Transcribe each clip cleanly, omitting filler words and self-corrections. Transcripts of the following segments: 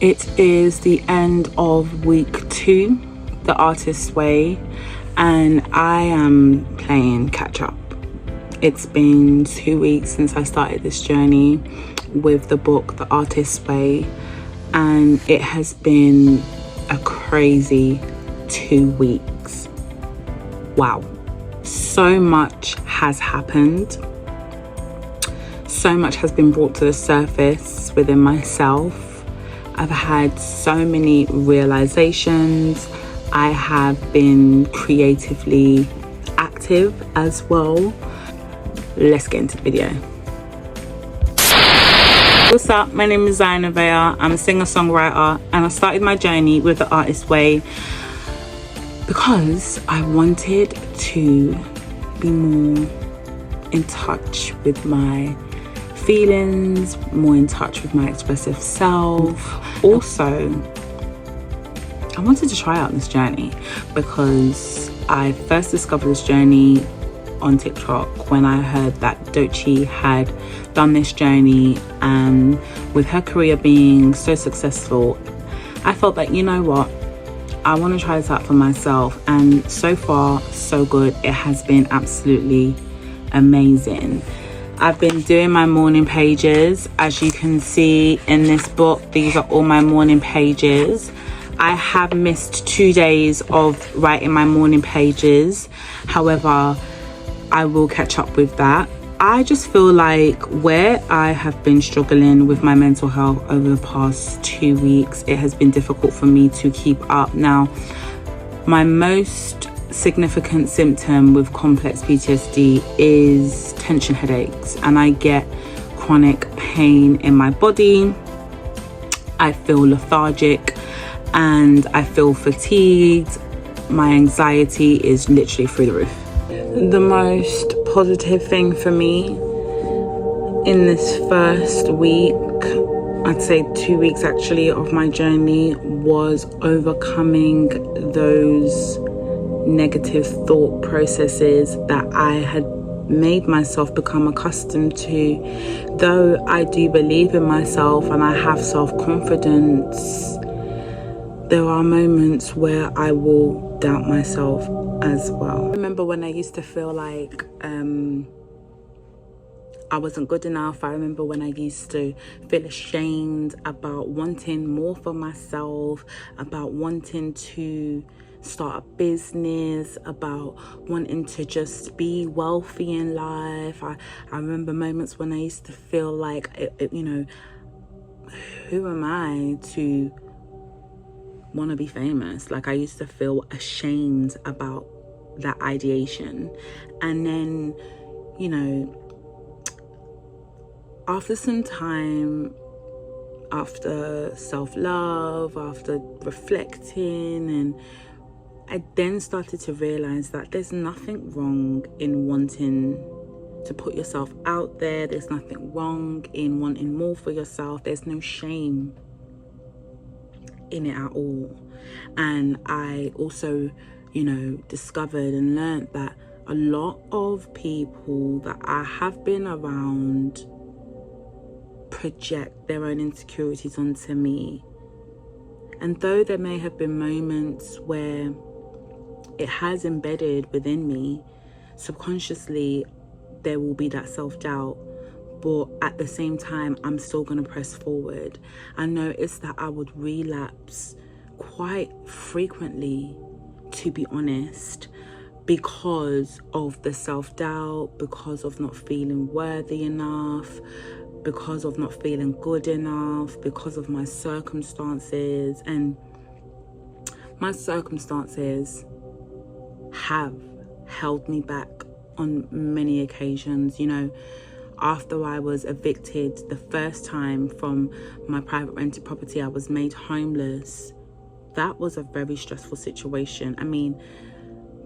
It is the end of week 2, the artist's way, and I am playing catch up. It's been 2 weeks since I started this journey with the book, The Artist's Way, and it has been a crazy 2 weeks. Wow. So much has happened. So much has been brought to the surface within myself. I've had so many realizations. I have been creatively active as well. Let's get into the video. What's up? My name is Neveah. I'm a singer-songwriter, and I started my journey with The Artist's Way because I wanted to be more in touch with my feelings, more in touch with my expressive self. Also, I wanted to try out this journey because I first discovered this journey on TikTok when I heard that Doechii had done this journey, and with her career being so successful, I felt that, you know what, I want to try this out for myself, and so far so good. It has been absolutely amazing. I've been doing my morning pages. As you can see in this book, these are all my morning pages. I have missed 2 days of writing my morning pages. However, I will catch up with that. I just feel like where I have been struggling with my mental health over the past 2 weeks, it has been difficult for me to keep up. Now, my most significant symptom with complex PTSD is tension headaches, and I get chronic pain in my body. I feel lethargic and I feel fatigued. My anxiety is literally through the roof. The most positive thing for me in this first week, I'd say 2 weeks actually, of my journey was overcoming those negative thought processes that I had made myself become accustomed to. Though I do believe in myself and I have self-confidence, there are moments where I will doubt myself as well. I remember when I used to feel like I wasn't good enough. I remember when I used to feel ashamed about wanting more for myself, about wanting to start a business, about wanting to just be wealthy in life. I remember moments when I used to feel like, you know, who am I to want to be famous? Like, I used to feel ashamed about that ideation. And then, you know, after some time, after self-love, after reflecting, and I then started to realize that there's nothing wrong in wanting to put yourself out there. There's nothing wrong in wanting more for yourself. There's no shame in it at all. And I also, you know, discovered and learned that a lot of people that I have been around project their own insecurities onto me. And though there may have been moments where it has embedded within me, subconsciously there will be that self-doubt, but at the same time I'm still going to press forward. I noticed that I would relapse quite frequently, to be honest, because of the self-doubt, because of not feeling worthy enough, because of not feeling good enough, because of my circumstances. And my circumstances have held me back on many occasions. You know, after I was evicted the first time from my private rented property, I was made homeless. That was a very stressful situation. I mean,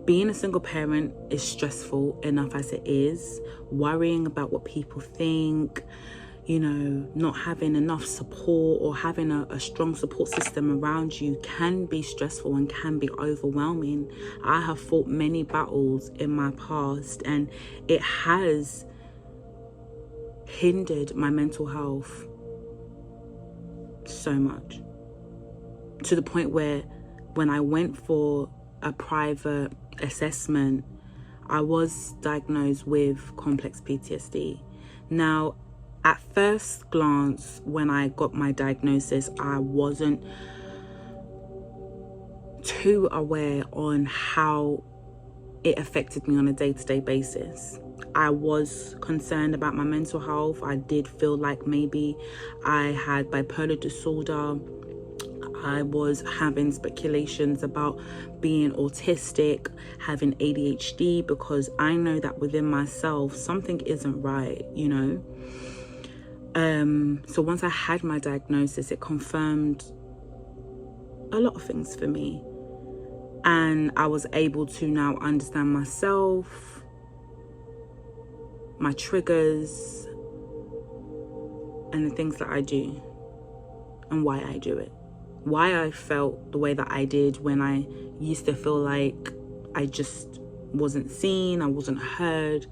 being a single parent is stressful enough as it is. Worrying about what people think, you know, not having enough support or having a strong support system around you can be stressful and can be overwhelming. I have fought many battles in my past, and it has hindered my mental health so much. to the point where when I went for a private assessment, I was diagnosed with complex PTSD. Now, at first glance, when I got my diagnosis, I wasn't too aware on how it affected me on a day-to-day basis. I was concerned about my mental health. I did feel like maybe I had bipolar disorder. I was having speculations about being autistic, having ADHD, because I know that within myself something isn't right, you know. So once I had my diagnosis, it confirmed a lot of things for me, and I was able to now understand myself, my triggers, and the things that I do and why I do it. Why I felt the way that I did when I used to feel like I just wasn't seen, I wasn't heard.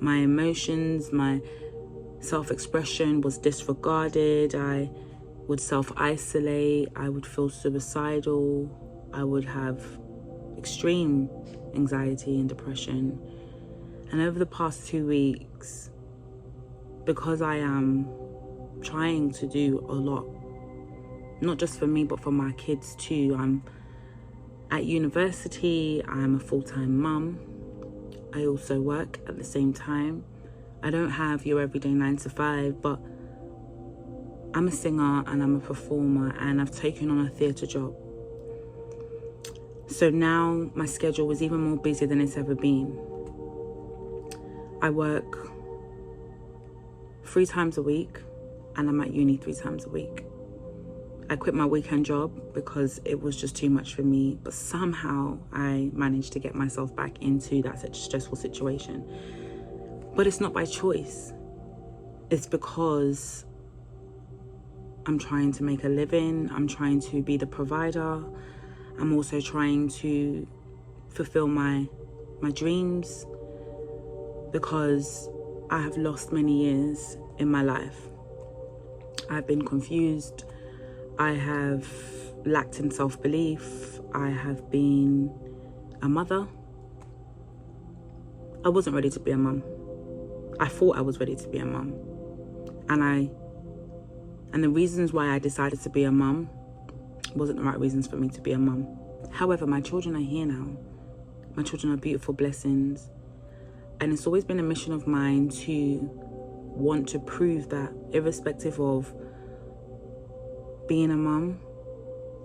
My emotions, my self-expression was disregarded. I would self-isolate. I would feel suicidal. I would have extreme anxiety and depression. And over the past 2 weeks, because I am trying to do a lot, not just for me, but for my kids too. I'm at university, I'm a full-time mum. I also work at the same time. I don't have your everyday 9 to 5, but I'm a singer and I'm a performer, and I've taken on a theatre job. So now my schedule is even more busy than it's ever been. I work 3 times a week and I'm at uni 3 times a week. I quit my weekend job because it was just too much for me, but somehow I managed to get myself back into that such stressful situation. But it's not by choice. It's because I'm trying to make a living. I'm trying to be the provider. I'm also trying to fulfill my dreams, because I have lost many years in my life. I've been confused. I have lacked in self-belief. I have been a mother. I wasn't ready to be a mum. I thought I was ready to be a mum. And the reasons why I decided to be a mum wasn't the right reasons for me to be a mum. However, my children are here now. My children are beautiful blessings. And it's always been a mission of mine to want to prove that irrespective of being a mum,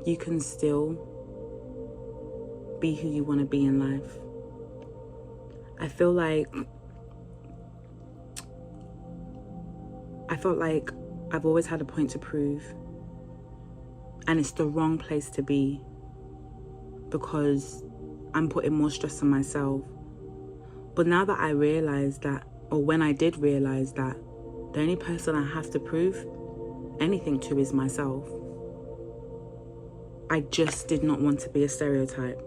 you can still be who you want to be in life. I felt like I've always had a point to prove, and it's the wrong place to be, because I'm putting more stress on myself. But now that I realized that, or when I did realize that, the only person I have to prove anything to is myself. I just did not want to be a stereotype.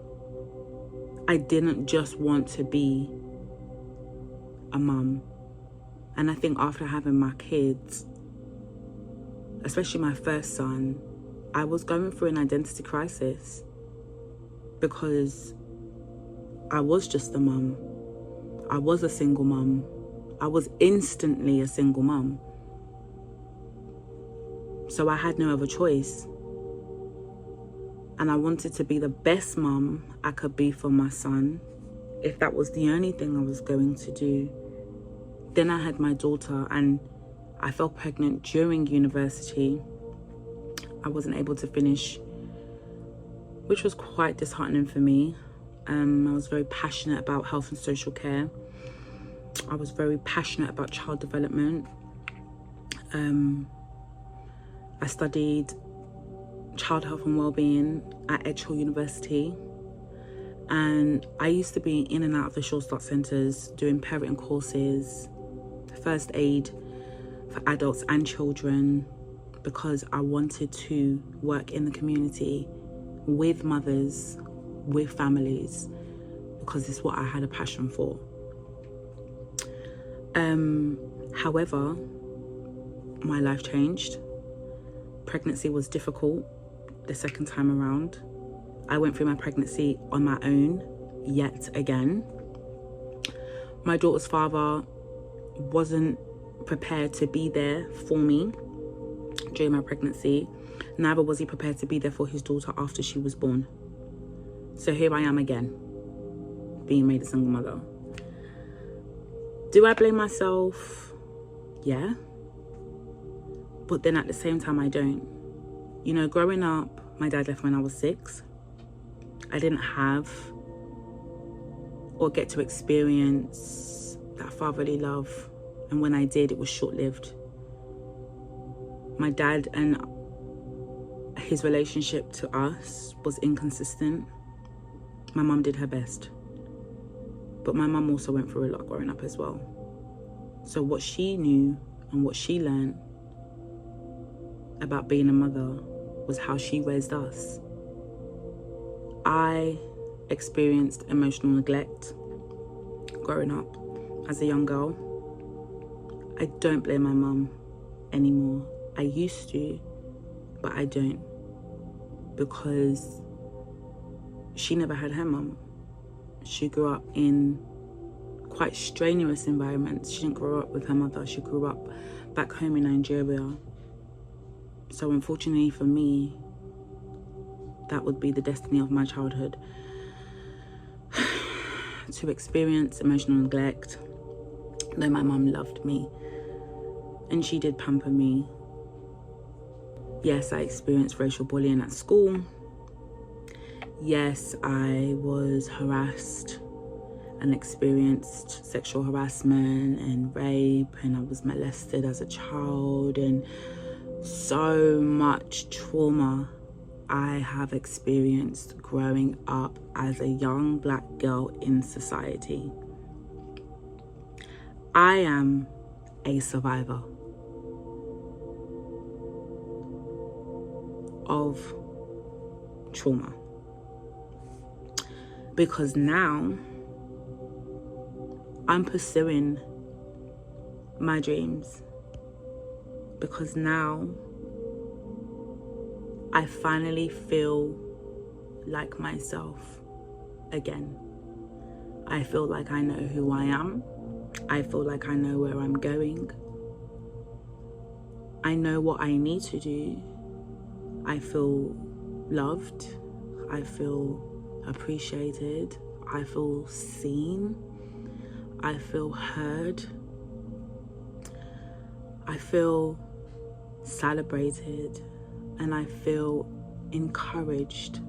I didn't just want to be a mum. And I think after having my kids, especially my first son, I was going through an identity crisis, because I was just a mum. I was a single mum. I was instantly a single mum. So I had no other choice. And I wanted to be the best mum I could be for my son. If that was the only thing I was going to do. Then I had my daughter, and I fell pregnant during university. I wasn't able to finish, which was quite disheartening for me. I was very passionate about health and social care. I was very passionate about child development. I studied child health and wellbeing at Edgehill University. And I used to be in and out of the Short Start centres doing parenting courses, first aid for adults and children, because I wanted to work in the community with mothers, with families, because it's what I had a passion for. However, my life changed. Pregnancy was difficult. the second time around. I went through my pregnancy on my own yet again. My daughter's father wasn't prepared to be there for me during my pregnancy. Neither was he prepared to be there for his daughter after she was born. So here I am again, being made a single mother. Do I blame myself? Yeah. But then at the same time, I don't. You know, growing up, my dad left when I was 6. I didn't have or get to experience that fatherly love. And when I did, it was short-lived. My dad and his relationship to us was inconsistent. My mum did her best. But my mum also went through a lot growing up as well. So what she knew and what she learned about being a mother was how she raised us. I experienced emotional neglect growing up as a young girl. I don't blame my mum anymore. I used to, but I don't, because she never had her mum. She grew up in quite strenuous environments. She didn't grow up with her mother. She grew up back home in Nigeria. So unfortunately for me, that would be the destiny of my childhood. To experience emotional neglect, though my mum loved me and she did pamper me. Yes, I experienced racial bullying at school. Yes, I was harassed and experienced sexual harassment and rape, and I was molested as a child, and so much trauma I have experienced growing up as a young black girl in society. I am a survivor of trauma, because now I'm pursuing my dreams, because now I finally feel like myself again. I feel like I know who I am. I feel like I know where I'm going. I know what I need to do. I feel loved. I feel appreciated. I feel seen. I feel heard. I feel celebrated. And I feel encouraged.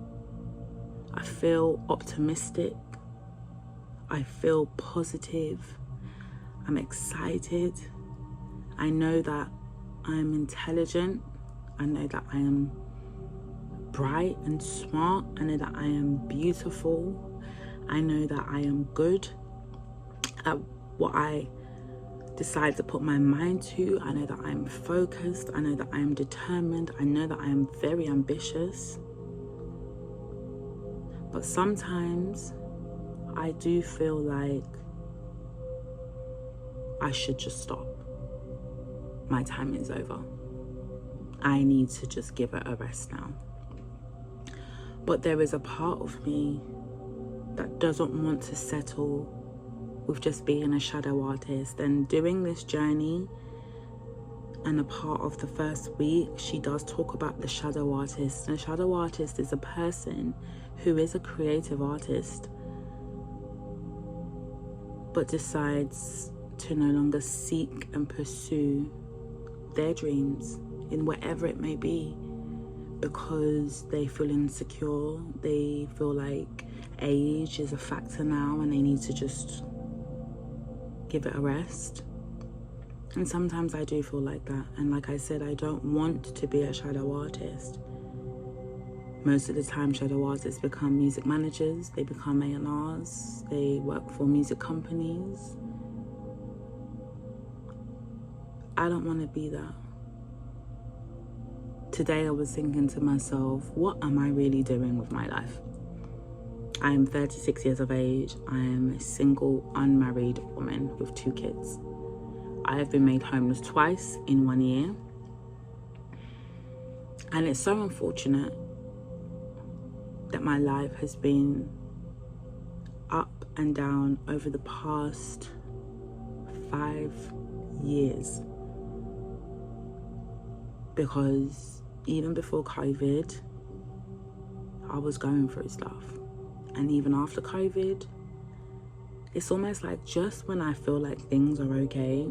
I feel optimistic. I feel positive. I'm excited. I know that I'm intelligent. I know that I am bright and smart. I know that I am beautiful. I know that I am good at what I decide to put my mind to. I know that I am focused. I know that I am determined. I know that I am very ambitious. But sometimes I do feel like I should just stop. My time is over. I need to just give it a rest now. But there is a part of me that doesn't want to settle with just being a shadow artist. And doing this journey, and a part of the first week, she does talk about the shadow artist. And a shadow artist is a person who is a creative artist but decides to no longer seek and pursue their dreams in whatever it may be, because they feel insecure, they feel like age is a factor now and they need to just give it a rest. And sometimes I do feel like that, and like I said, I don't want to be a shadow artist. Most of the time shadow artists become music managers, they become A&Rs, they work for music companies. I don't want to be that. Today I was thinking to myself, what am I really doing with my life? I am 36 years of age. I am a single, unmarried woman with 2 kids. I have been made homeless twice in 1 year. And it's so unfortunate that my life has been up and down over the past 5 years, because even before COVID, I was going through stuff, and even after COVID, it's almost like just when I feel like things are okay,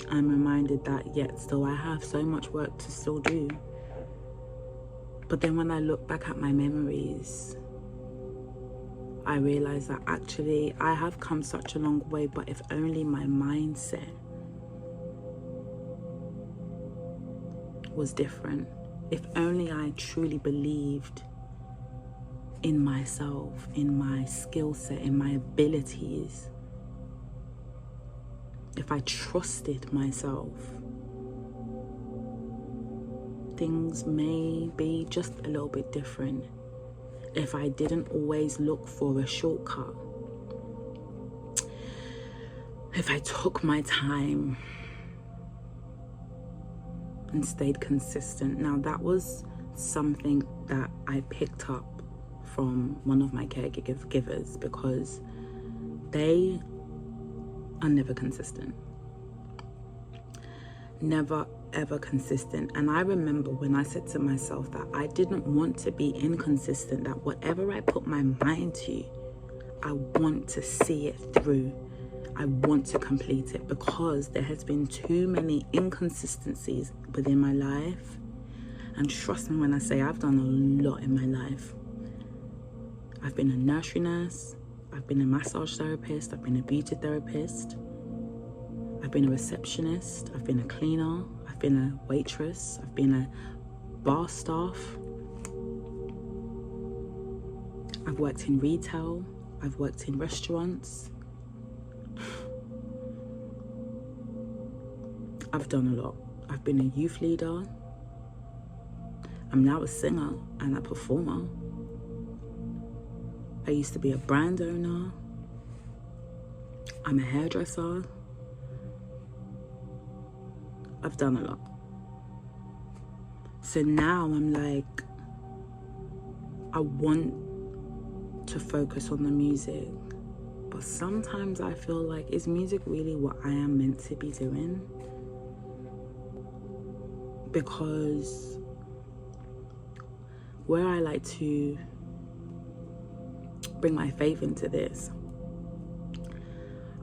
I'm reminded that yet still I have so much work to still do. But then when I look back at my memories, I realize that actually I have come such a long way, but if only my mindset was different, if only I truly believed in myself, in my skill set, in my abilities, if I trusted myself, things may be just a little bit different. If I didn't always look for a shortcut, if I took my time and stayed consistent. Now, that was something that I picked up from one of my caregivers, because they are never consistent. Never ever consistent. And I remember when I said to myself that I didn't want to be inconsistent, that whatever I put my mind to, I want to see it through. I want to complete it, because there has been too many inconsistencies within my life. And trust me when I say I've done a lot in my life. I've been a nursery nurse, I've been a massage therapist, I've been a beauty therapist, I've been a receptionist, I've been a cleaner, I've been a waitress, I've been a bar staff, I've worked in retail, I've worked in restaurants. I've done a lot. I've been a youth leader. I'm now a singer and a performer. I used to be a brand owner. I'm a hairdresser. I've done a lot. So now I'm like, I want to focus on the music, but sometimes I feel like, is music really what I am meant to be doing? Because where I like to bring my faith into this,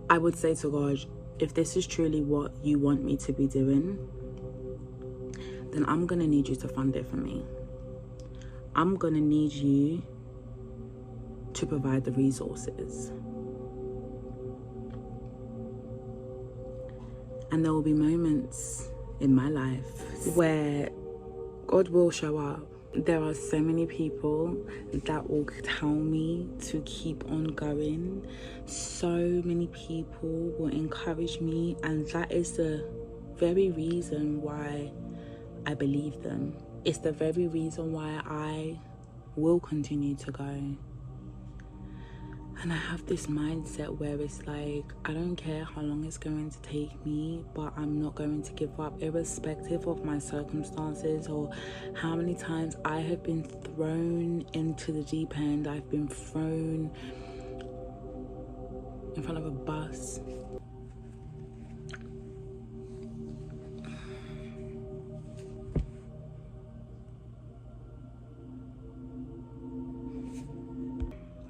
I would say to God, if this is truly what you want me to be doing, then I'm gonna need you to fund it for me. I'm gonna need you to provide the resources. And there will be moments in my life where God will show up. There are so many people that will tell me to keep on going. So many people will encourage me, and that is the very reason why I believe them. It's the very reason why I will continue to go. And I have this mindset where it's like, I don't care how long it's going to take me, but I'm not going to give up, irrespective of my circumstances or how many times I have been thrown into the deep end. I've been thrown in front of a bus.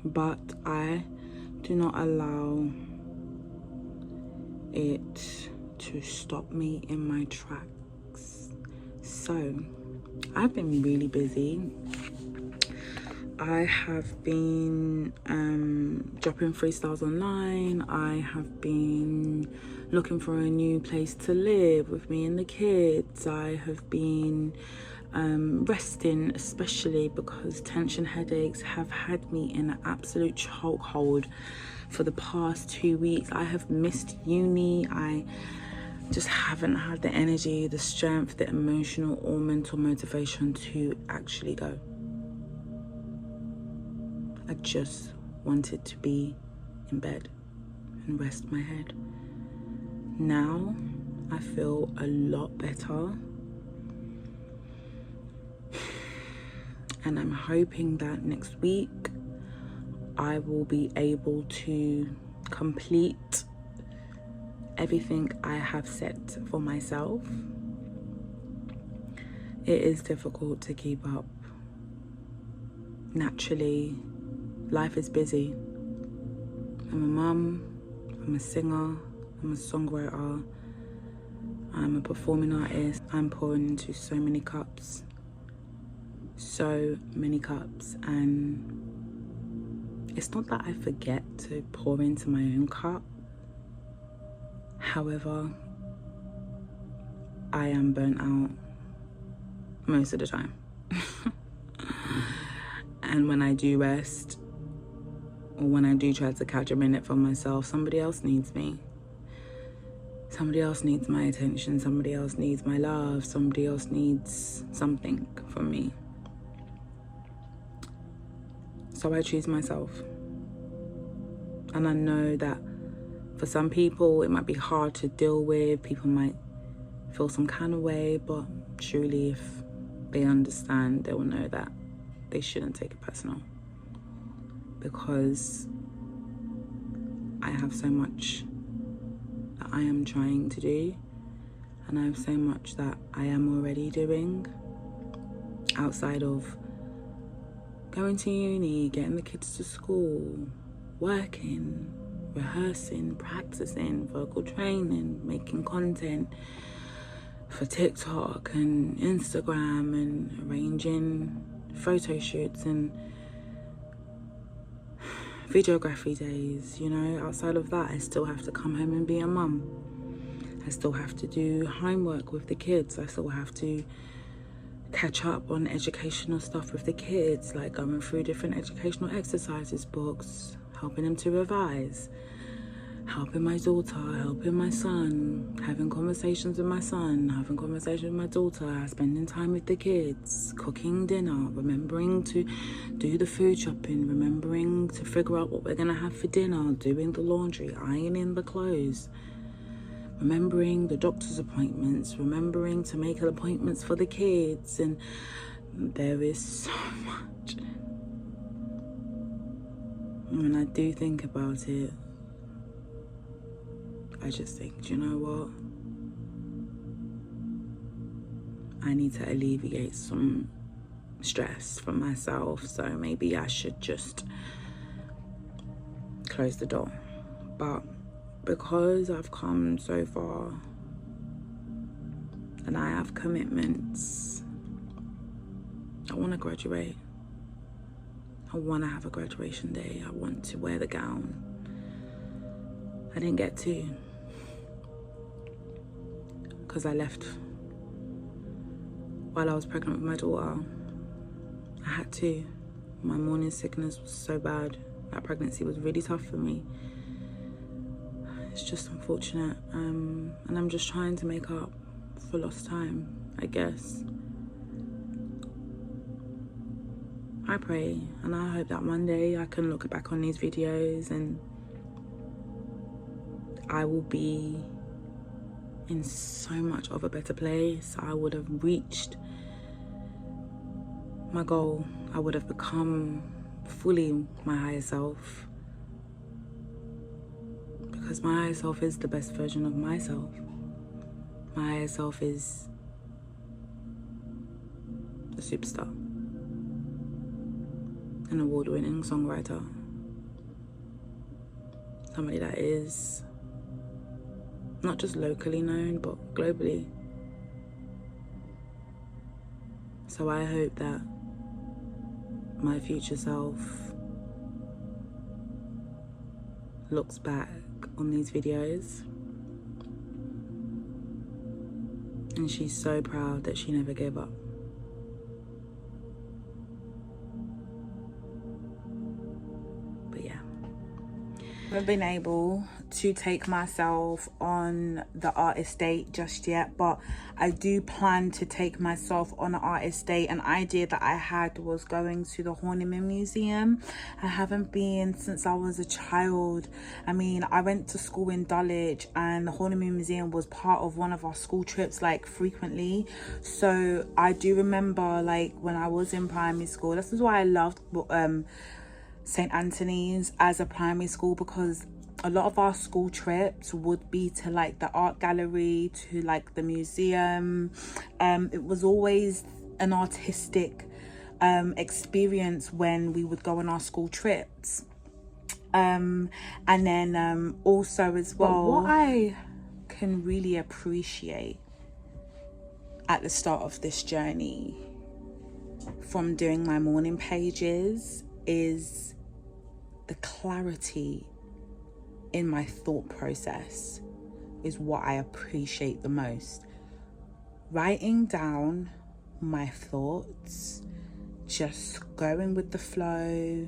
But I do not allow it to stop me in my tracks. So I've been really busy. I have been dropping freestyles online. I have been looking for a new place to live with me and the kids. I have been resting, especially because tension headaches have had me in an absolute chokehold for the past 2 weeks. I have missed uni. I just haven't had the energy, the strength, the emotional or mental motivation to actually go. I just wanted to be in bed and rest my head. Now I feel a lot better. And I'm hoping that next week I will be able to complete everything I have set for myself. It is difficult to keep up. Naturally, life is busy. I'm a mum, I'm a singer, I'm a songwriter, I'm a performing artist. I'm pouring into so many cups, and it's not that I forget to pour into my own cup. However, I am burnt out most of the time. And when I do rest, or when I do try to catch a minute for myself, somebody else needs me. Somebody else needs my attention. Somebody else needs my love. Somebody else needs something from me. So I choose myself. And I know that for some people, it might be hard to deal with. People might feel some kind of way, but truly, if they understand, they will know that they shouldn't take it personal. Because I have so much that I am trying to do, and I have so much that I am already doing outside of going to uni, getting the kids to school, working, rehearsing, practicing, vocal training, making content for TikTok and Instagram, and arranging photo shoots and videography days. You know, outside of that, I still have to come home and be a mum. I still have to do homework with the kids. I still have to catch up on educational stuff with the kids, like going through different educational exercises books, helping them to revise, helping my daughter, helping my son, having conversations with my son, having conversations with my daughter, spending time with the kids, cooking dinner, remembering to do the food shopping, remembering to figure out what we're gonna have for dinner, doing the laundry, ironing the clothes, remembering the doctor's appointments, remembering to make appointments for the kids. And there is so much. When I do think about it, I just think, do you know what? I need to alleviate some stress from myself, so maybe I should just close the door. But because I've come so far and I have commitments, I want to graduate. I want to have a graduation day. I want to wear the gown. I didn't get to, because I left while I was pregnant with my daughter. I had to. My morning sickness was so bad. That pregnancy was really tough for me. It's just unfortunate. And I'm just trying to make up for lost time, I guess. I pray and I hope that one day I can look back on these videos and I will be in so much of a better place. I would have reached my goal. I would have become fully my higher self, because my higher self is the best version of myself. My higher self is a superstar, an award-winning songwriter, somebody that is not just locally known, but globally. So I hope that my future self looks back on these videos and she's so proud that she never gave up. But yeah, I've been able to take myself on the artist date just yet, but I do plan to take myself on an artist date. An idea that I had was going to the Horniman Museum. I haven't been since I was a child. I mean, I went to school in Dulwich, and the Horniman Museum was part of one of our school trips, like, frequently. So I do remember, like, when I was in primary school, this is why I loved St. Anthony's as a primary school, because a lot of our school trips would be to, like, the art gallery, to, like, the museum. It was always an artistic experience when we would go on our school trips. And then also as well, what I can really appreciate at the start of this journey from doing my morning pages is the clarity in my thought process is what I appreciate the most. Writing down my thoughts, just going with the flow,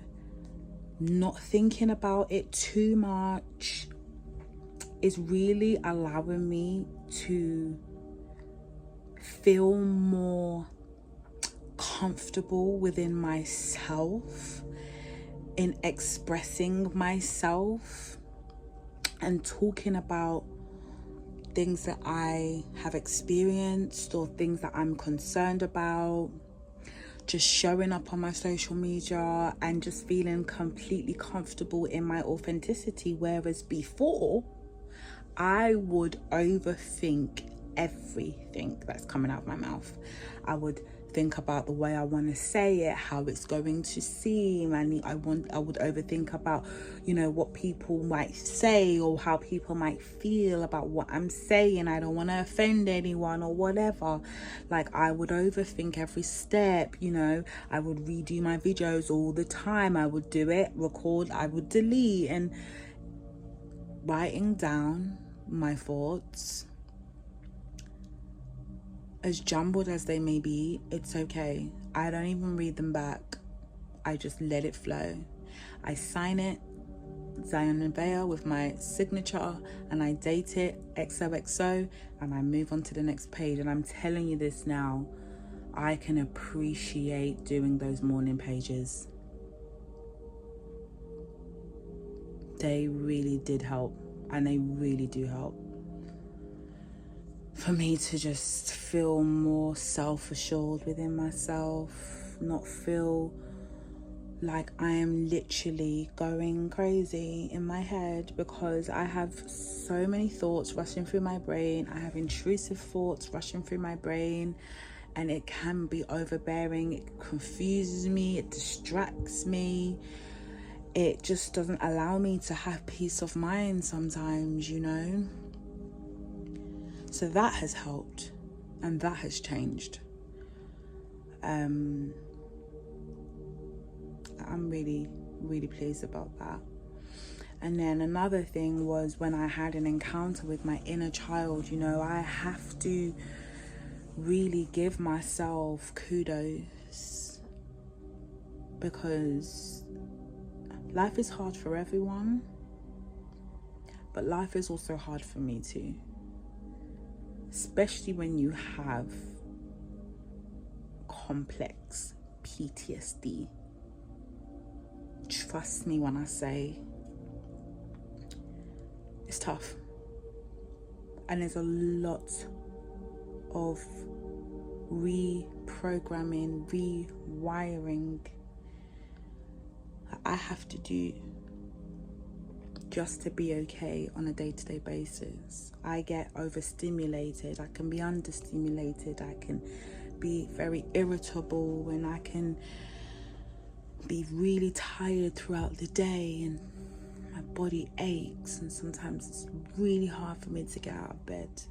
not thinking about it too much, is really allowing me to feel more comfortable within myself, in expressing myself and talking about things that I have experienced or things that I'm concerned about. Just showing up on my social media and just feeling completely comfortable in my authenticity. Whereas before, I would overthink everything that's coming out of my mouth. I would think about the way I want to say it, how it's going to seem, and I would overthink about, you know, what people might say or how people might feel about what I'm saying. I don't want to offend anyone or whatever. Like, I would overthink every step, you know. I would redo my videos all the time. I would do it, record, I would delete. And writing down my thoughts, as jumbled as they may be, it's okay. I don't even read them back. I just let it flow. I sign it, Zion Neveah, with my signature, and I date it XOXO, and I move on to the next page. And I'm telling you this now, I can appreciate doing those morning pages. They really did help, and they really do help for me to just feel more self-assured within myself, not feel like I am literally going crazy in my head, because I have so many thoughts rushing through my brain. I have intrusive thoughts rushing through my brain, and it can be overbearing. It confuses me, it distracts me, it just doesn't allow me to have peace of mind sometimes, you know. So that has helped, and that has changed. I'm really, really pleased about that. And then another thing was when I had an encounter with my inner child. You know, I have to really give myself kudos, because life is hard for everyone, but life is also hard for me too. Especially when you have complex PTSD. Trust me when I say it's tough. And there's a lot of reprogramming, rewiring that I have to do just to be okay on a day-to-day basis. I get overstimulated, I can be understimulated, I can be very irritable, and I can be really tired throughout the day, and my body aches, and sometimes it's really hard for me to get out of bed.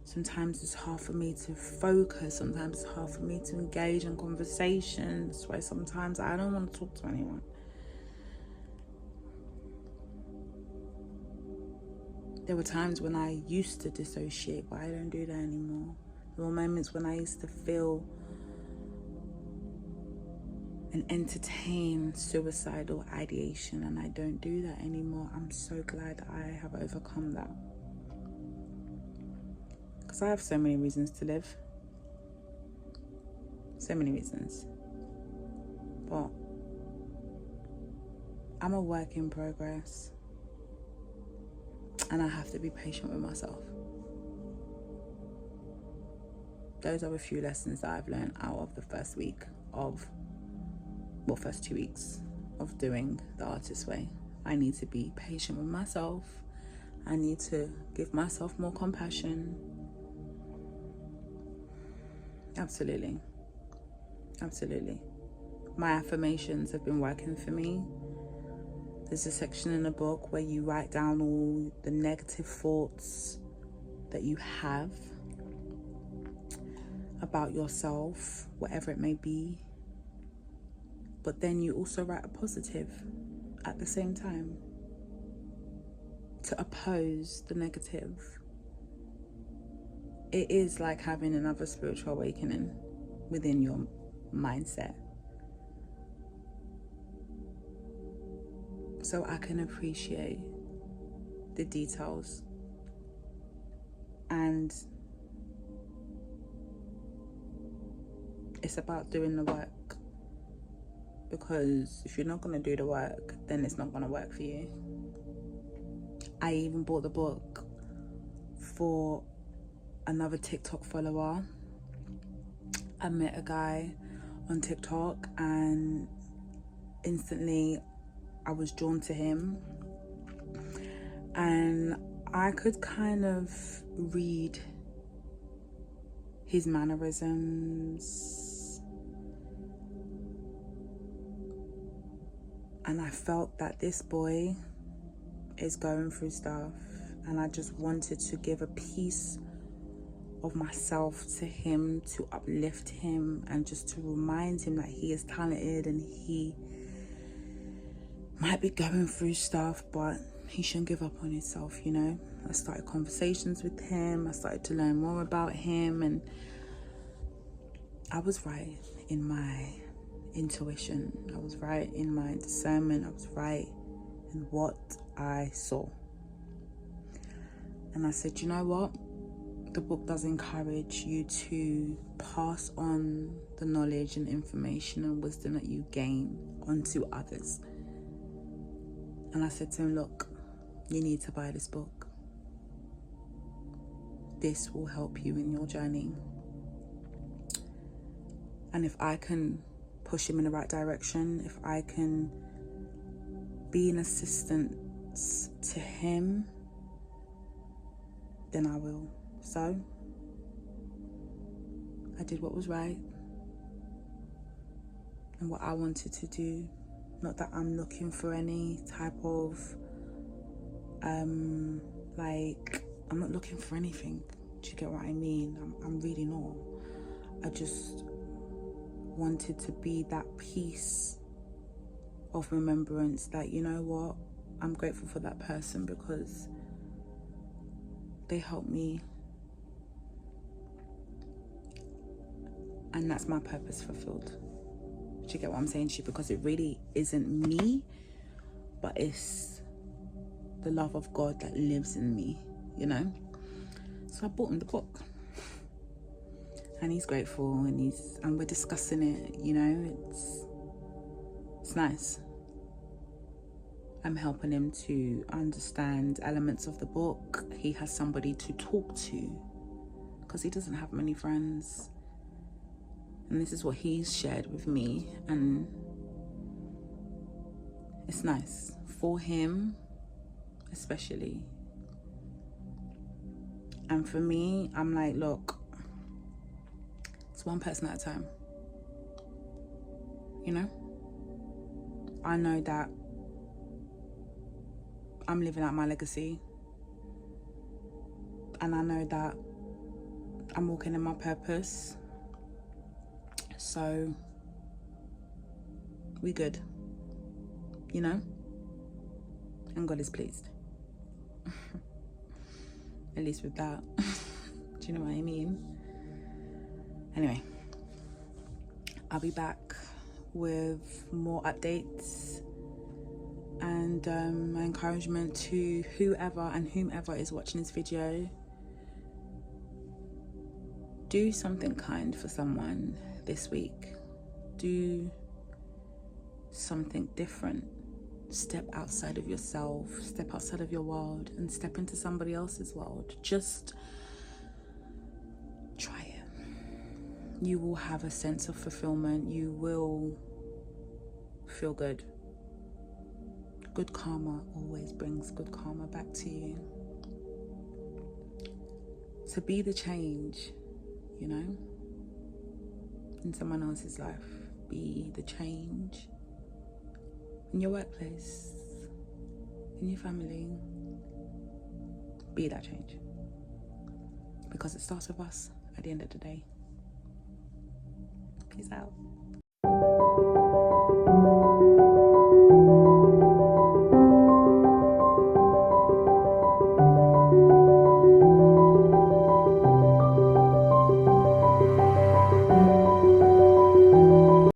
Sometimes it's hard for me to focus, sometimes it's hard for me to engage in conversations. That's why sometimes I don't want to talk to anyone. There were times when I used to dissociate, but I don't do that anymore. There were moments when I used to feel and entertain suicidal ideation, and I don't do that anymore. I'm so glad I have overcome that, because I have so many reasons to live, so many reasons, but I'm a work in progress, and I have to be patient with myself. Those are a few lessons that I've learned out of the first 2 weeks of doing the artist way. I need to be patient with myself. I need to give myself more compassion. Absolutely. My affirmations have been working for me. There's a section in the book where you write down all the negative thoughts that you have about yourself, whatever it may be. But then you also write a positive at the same time to oppose the negative. It is like having another spiritual awakening within your mindset. So I can appreciate the details. And it's about doing the work. Because if you're not going to do the work, then it's not going to work for you. I even bought the book for another TikTok follower. I met a guy on TikTok and instantly I was drawn to him. And I could kind of read his mannerisms. And I felt that this boy is going through stuff, and I just wanted to give a piece of myself to him, to uplift him, and just to remind him that he is talented and he might be going through stuff, but he shouldn't give up on himself, you know. I started conversations with him. I started to learn more about him, and I was right in my intuition. I was right in my discernment. I was right in what I saw. And I said, you know what? The book does encourage you to pass on the knowledge and information and wisdom that you gain onto others. And I said to him, look, you need to buy this book. This will help you in your journey. And if I can push him in the right direction, if I can be an assistance to him, then I will. So I did what was right and what I wanted to do. Not that I'm looking for any type of I'm not looking for anything. Do you get what I mean? I'm really not. I just wanted to be that piece of remembrance that, you know what, I'm grateful for that person because they helped me, and that's my purpose fulfilled. Do you get what I'm saying to you? Because it really isn't me, but it's the love of God that lives in me, you know. So I bought him the book, and he's grateful, and we're discussing it, you know. It's nice. I'm helping him to understand elements of the book. He has somebody to talk to because he doesn't have many friends. And this is what he's shared with me, and it's nice for him especially. And for me, I'm like, look, it's one person at a time, you know. I know that I'm living out my legacy, and I know that I'm walking in my purpose. So we good, you know, and God is pleased. At least with that. Do you know what I mean? Anyway, I'll be back with more updates and my encouragement to whomever is watching this video. Do something kind for someone this week. Do something different. Step outside of yourself, step outside of your world, and step into somebody else's world. Just try it. You will have a sense of fulfillment. You will feel good. Good karma always brings good karma back to you. So be the change, you know, in someone else's life. Be the change in your workplace, in your family. Be that change. Because it starts with us at the end of the day. Peace out.